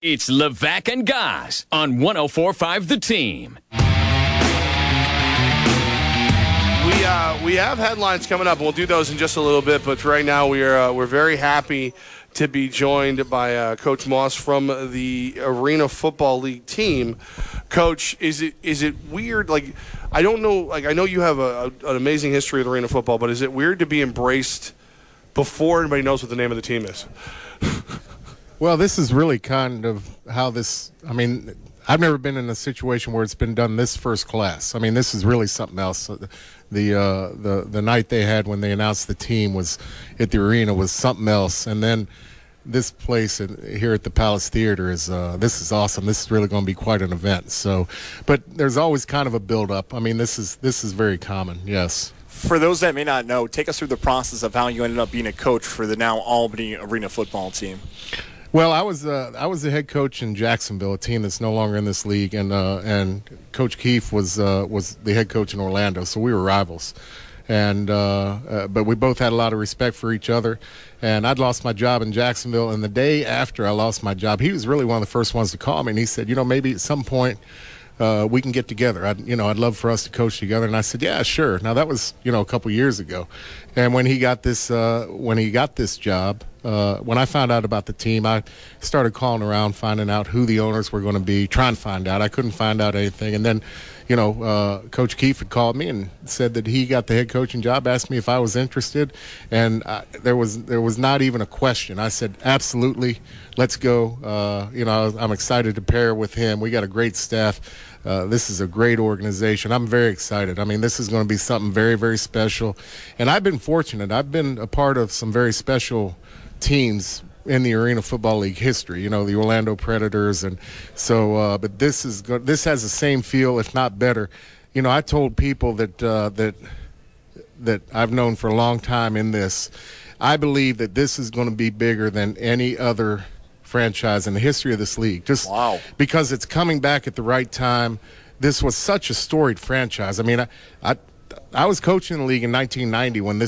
It's Levack and Goz on 104.5 The Team. We have headlines coming up. We'll do those in just a little bit, but right now we're very happy to be joined by Coach Moss from the Arena Football League team. Coach, is it weird? Like, I don't know. Like, I know you have an amazing history with Arena Football, but is it weird to be embraced before anybody knows what the name of the team is? Well, this is really kind of how this. I mean, I've never been in a situation where it's been done this first class. I mean, this is really something else. The night they had when they announced the team was at the arena was something else, and then this place here at the Palace Theater is this is awesome. This is really going to be quite an event. So, but there's always kind of a build up. I mean, this is very common. Yes. For those that may not know, take us through the process of how you ended up being a coach for the now Albany Arena Football team. Well, I was the head coach in Jacksonville, a team that's no longer in this league, and Coach Keefe was the head coach in Orlando, so we were rivals, and but we both had a lot of respect for each other. And I'd lost my job in Jacksonville, and the day after I lost my job, he was really one of the first ones to call me, and he said, maybe at some point we can get together. I'd love for us to coach together. And I said, yeah, sure. Now that was a couple years ago, and when he got this job. When I found out about the team, I started calling around, finding out who the owners were going to be, trying to find out. I couldn't find out anything. And then, Coach Keefe had called me and said that he got the head coaching job, asked me if I was interested. And there was not even a question. I said, absolutely, let's go. I'm excited to pair with him. We got a great staff. This is a great organization. I'm very excited. I mean, this is going to be something very, very special. And I've been fortunate. I've been a part of some very special teams in the Arena Football League history, the Orlando Predators, and so. But this has the same feel, if not better. I told people that I've known for a long time in this. I believe that this is going to be bigger than any other franchise in the history of this league. Just wow. Because it's coming back at the right time. This was such a storied franchise. I mean, I was coaching the league in 1990 when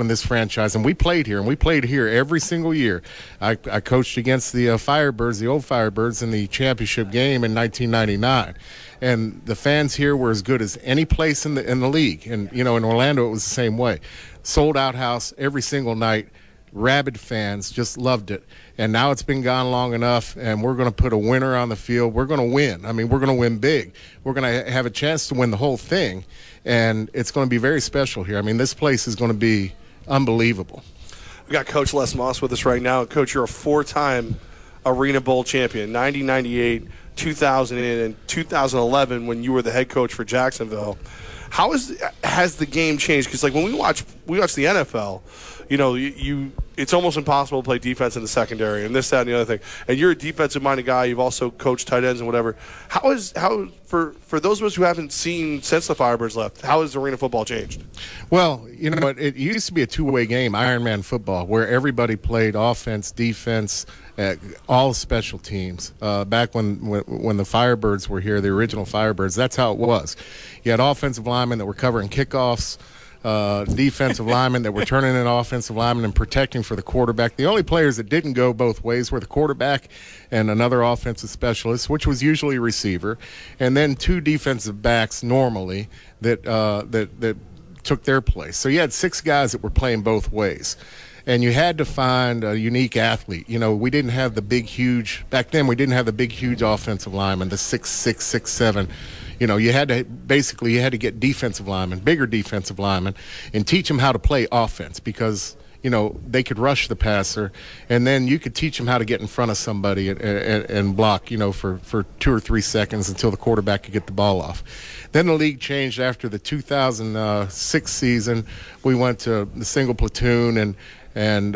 this franchise, and we played here every single year. I coached against the Firebirds, the old Firebirds, in the championship game in 1999, and the fans here were as good as any place in the league. And in Orlando it was the same way, sold out house every single night. Rabid fans just loved it. And now it's been gone long enough, and we're going to put a winner on the field. We're going to win. I mean, we're going to win big. We're going to have a chance to win the whole thing, and it's going to be very special here. I mean, this place is going to be unbelievable. We got Coach Les Moss with us right now. Coach, you're a four-time Arena Bowl champion, 1998, 2000, and 2011 when you were the head coach for Jacksonville. How has the game changed? Because when we watch the NFL, it's almost impossible to play defense in the secondary and this, that, and the other thing. And you're a defensive-minded guy. You've also coached tight ends and whatever. How for those of us who haven't seen since the Firebirds left, how has Arena Football changed? Well, it used to be a two-way game, Ironman football, where everybody played offense, defense, all special teams. Back when the Firebirds were here, the original Firebirds, that's how it was. You had offensive linemen that were covering kickoffs, defensive linemen that were turning in offensive linemen and protecting for the quarterback. The only players that didn't go both ways were the quarterback and another offensive specialist, which was usually a receiver, and then two defensive backs normally that took their place. So you had six guys that were playing both ways. And you had to find a unique athlete. We didn't have the big, huge – back then we didn't have the big, huge offensive linemen, the 6'6", 6'7". You had to get defensive linemen, bigger defensive linemen, and teach them how to play offense because, they could rush the passer, and then you could teach them how to get in front of somebody and block, for 2 or 3 seconds until the quarterback could get the ball off. Then the league changed after the 2006 season. We went to the single platoon, and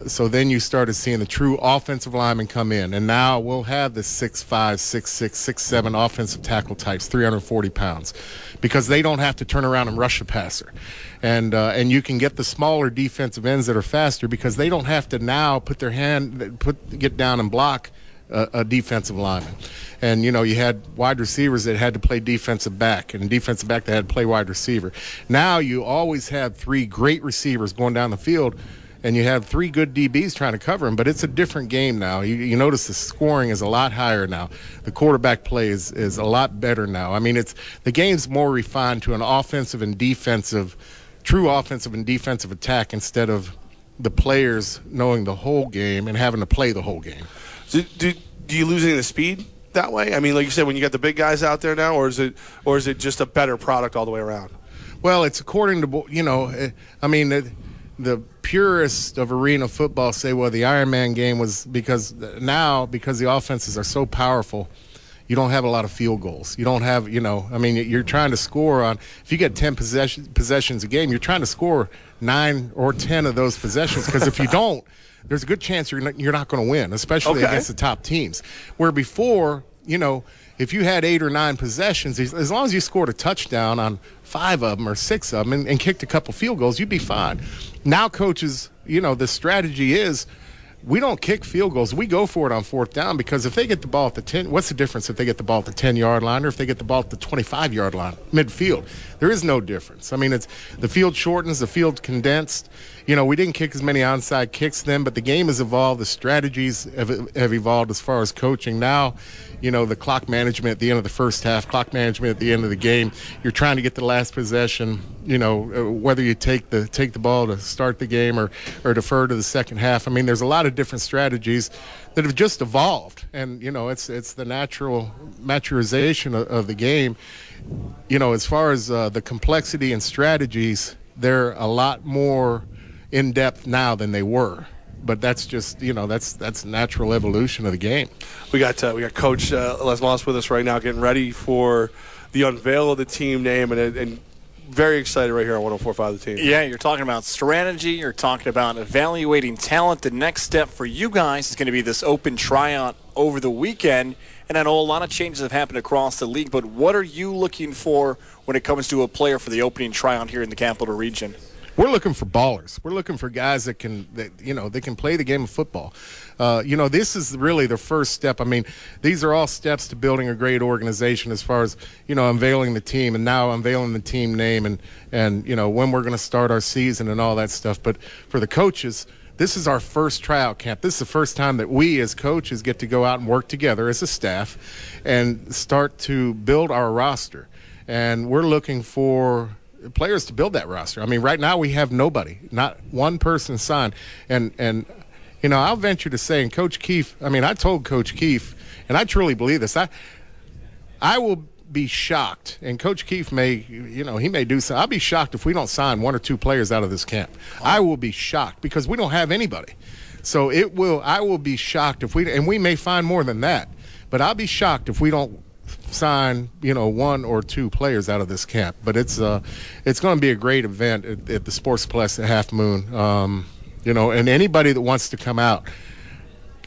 so then you started seeing the true offensive linemen come in. And now we'll have the 6'5", 6'6", 6'7" offensive tackle types, 340 pounds, because they don't have to turn around and rush a passer. And you can get the smaller defensive ends that are faster because they don't have to now get down and block a defensive lineman. And, you had wide receivers that had to play defensive back and defensive back that had to play wide receiver. Now you always have three great receivers going down the field, and you have 3 good DBs trying to cover him, but it's a different game now. You notice the scoring is a lot higher now. The quarterback play is a lot better now. I mean, the game's more refined to an offensive and defensive, true offensive and defensive attack instead of the players knowing the whole game and having to play the whole game. Do you lose any of the speed that way? I mean, like you said, when you got the big guys out there now, or is it just a better product all the way around? Well, it's according to, I mean, the purists of arena football say, well, the Iron Man game was because the offenses are so powerful, you don't have a lot of field goals. You don't have, I mean, you're trying to score on, if you get 10 possessions a game, you're trying to score 9 or 10 of those possessions, because if you don't, there's a good chance you're not going to win, especially against the top teams. Where before, if you had 8 or 9 possessions, as long as you scored a touchdown on 5 of them or 6 of them and kicked a couple field goals, you'd be fine. Now coaches, the strategy is we don't kick field goals. We go for it on 4th down, because if they get the ball at the 10, what's the difference if they get the ball at the 10-yard line or if they get the ball at the 25-yard line, midfield? There is no difference. I mean, the field shortens, the field condensed. We didn't kick as many onside kicks then, but the game has evolved. The strategies have evolved as far as coaching. Now, the clock management at the end of the first half, clock management at the end of the game. You're trying to get the last possession, whether you take the ball to start the game or defer to the second half. I mean, there's a lot of different strategies that have just evolved. And, it's the natural maturization of the game. As far as the complexity and strategies, they're a lot more in-depth now than they were. But that's just, that's natural evolution of the game. We got Coach Les Moss with us right now, getting ready for the unveil of the team name, and very excited right here on 104.5 The Team. Yeah, you're talking about strategy. You're talking about evaluating talent. The next step for you guys is going to be this open tryout over the weekend. And I know a lot of changes have happened across the league, but what are you looking for when it comes to a player for the opening tryout here in the Capital Region? We're looking for ballers. We're looking for guys that can play the game of football. This is really the first step. I mean, these are all steps to building a great organization as far as, unveiling the team, and now unveiling the team name and when we're going to start our season and all that stuff. But for the coaches, this is our first tryout camp. This is the first time that we as coaches get to go out and work together as a staff and start to build our roster. And we're looking for players to build that roster. I mean, right now we have nobody, not one person signed. And I'll venture to say, and Coach Keefe, I told Coach Keefe, and I truly believe this, I will be shocked, and Coach Keefe may, he may do something. I'll be shocked if we don't sign 1 or 2 players out of this camp. I will be shocked because we don't have anybody. So I will be shocked if we may find more than that, but I'll be shocked if we don't sign 1 or 2 players out of this camp. But it's going to be a great event at the Sportsplex at Half Moon. And anybody that wants to come out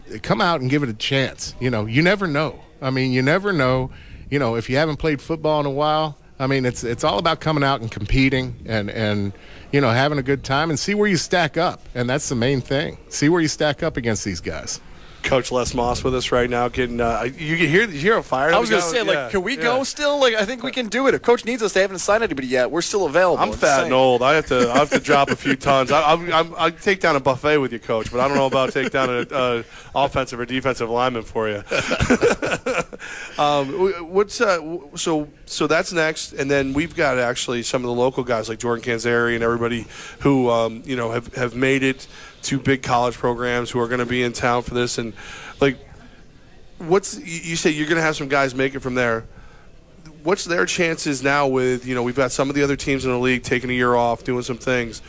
and give it a chance. You never know. You never know. If you haven't played football in a while, it's all about coming out and competing and having a good time and see where you stack up. And that's the main thing. See where you stack up against these guys. Coach Les Moss with us right now. Getting you can hear a fire. I was going to say, can we go still? I think we can do it. If Coach needs us, they haven't signed anybody yet. We're still available. I'm fat and old. I have to drop a few tons. I take down a buffet with you, Coach, but I don't know about take down an offensive or defensive lineman for you. So that's next, and then we've got actually some of the local guys like Jordan Canzeri and everybody who have made it to big college programs who are going to be in town for this. And you say you're going to have some guys make it from there. What's their chances now with, we've got some of the other teams in the league taking a year off, doing some things.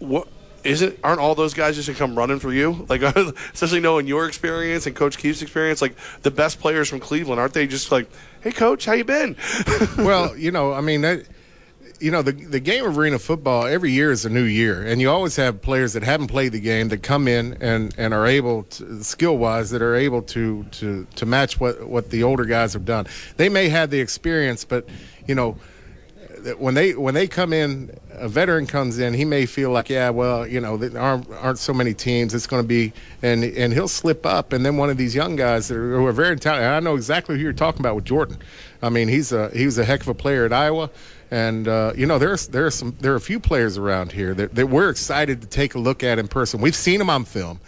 Aren't all those guys just going to come running for you? Especially knowing your experience and Coach Keefe's experience, the best players from Cleveland, aren't they just hey, Coach, how you been? Well, the game of arena football every year is a new year, and you always have players that haven't played the game that come in and are able to, skill-wise, that are able to match what the older guys have done. They may have the experience, but when they come in, a veteran comes in, he may feel like, there aren't so many teams. It's going to be, and he'll slip up, and then one of these young guys who are very talented. I know exactly who you're talking about with Jordan. He was a heck of a player at Iowa, And you know, there are a few players around here that we're excited to take a look at in person. We've seen them on film,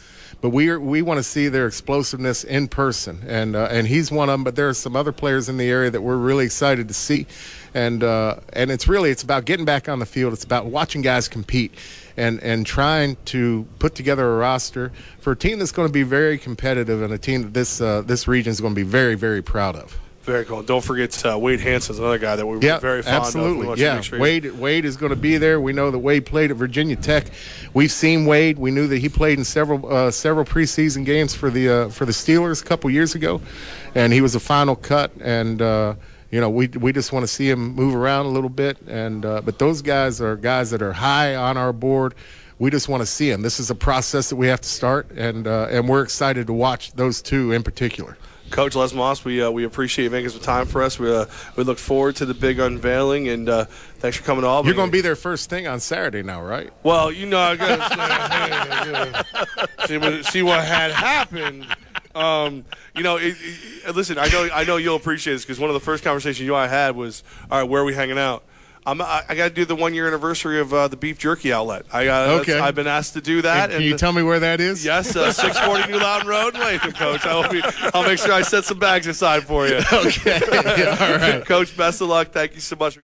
but we want to see their explosiveness in person, and he's one of them. But there are some other players in the area that we're really excited to see, and it's about getting back on the field. It's about watching guys compete, and trying to put together a roster for a team that's going to be very competitive, and a team that this region is going to be very, very proud of. Very cool. Don't forget Wade Hanson's another guy that we're very fond absolutely. of. Yeah, sure Wade is going to be there. We know that Wade played at Virginia Tech. We've seen Wade. We knew that he played in several preseason games for the Steelers a couple years ago, and he was a final cut. And you know, we just want to see him move around a little bit. And but those guys are guys that are high on our board. We just want to see them. This is a process that we have to start, and we're excited to watch those two in particular. Coach Les Moss, we appreciate you making some time for us. We look forward to the big unveiling, and thanks for coming to Albany. You're going to be there first thing on Saturday now, right? Well, you know, I got to see what had happened. You know, listen, I know you'll appreciate this, because one of the first conversations you and I had was, all right, where are we hanging out? I got to do the 1-year anniversary of the beef jerky outlet. I've been asked to do that. Can you tell me where that is? Yes, 640 New Loudon Road in Latham, Coach. I'll make sure I set some bags aside for you. Okay. Yeah, all right. Coach, best of luck. Thank you so much.